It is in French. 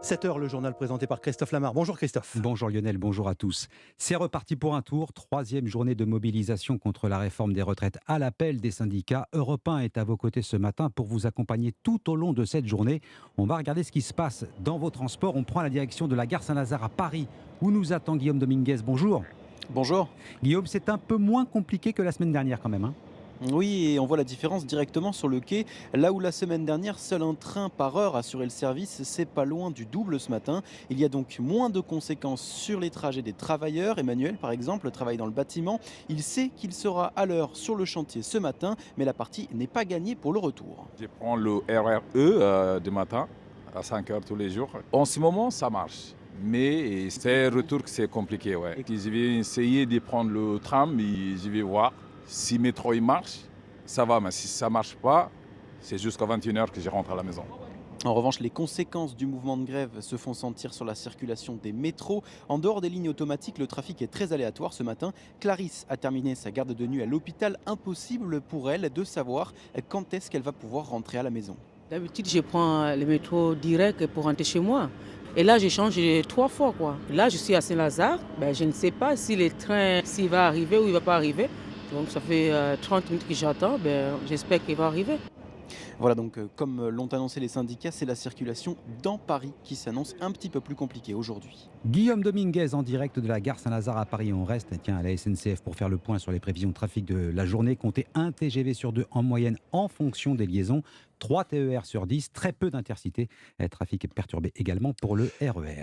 7 heures, le journal présenté par Christophe Lamar. Bonjour Christophe. Bonjour Lionel, bonjour à tous. C'est reparti pour un tour, troisième journée de mobilisation contre la réforme des retraites à l'appel des syndicats. Europe 1 est à vos côtés ce matin pour vous accompagner tout au long de cette journée. On va regarder ce qui se passe dans vos transports. On prend la direction de la gare Saint-Lazare à Paris où nous attend Guillaume Dominguez. Bonjour. Bonjour. Guillaume, c'est un peu moins compliqué que la semaine dernière quand même, hein. Oui, et on voit la différence directement sur le quai. Là où la semaine dernière, seul un train par heure assurait le service, c'est pas loin du double ce matin. Il y a donc moins de conséquences sur les trajets des travailleurs. Emmanuel, par exemple, travaille dans le bâtiment. Il sait qu'il sera à l'heure sur le chantier ce matin, mais la partie n'est pas gagnée pour le retour. Je prends le RRE du matin à 5 heures tous les jours. En ce moment, ça marche. Mais c'est retour que c'est compliqué. Ouais. Je vais essayer de prendre le tram et je vais voir. Si le métro il marche, ça va. Mais si ça ne marche pas, c'est jusqu'à 21 heures que je rentre à la maison. En revanche, les conséquences du mouvement de grève se font sentir sur la circulation des métros. En dehors des lignes automatiques, le trafic est très aléatoire ce matin. Clarisse a terminé sa garde de nuit à l'hôpital. Impossible pour elle de savoir quand est-ce qu'elle va pouvoir rentrer à la maison. D'habitude, je prends le métro direct pour rentrer chez moi. Et là, j'ai changé 3 fois, quoi. Là, je suis à Saint-Lazare. Je ne sais pas si le train s'il va arriver ou il ne va pas arriver. Donc, ça fait 30 minutes que j'attends. J'espère qu'il va arriver. Voilà, donc comme l'ont annoncé les syndicats, c'est la circulation dans Paris qui s'annonce un petit peu plus compliquée aujourd'hui. Guillaume Dominguez en direct de la gare Saint-Lazare à Paris. On reste à la SNCF pour faire le point sur les prévisions de trafic de la journée. Comptez 1 TGV sur 2 en moyenne en fonction des liaisons. 3 TER sur 10, très peu d'intercités. Trafic perturbé également pour le RER.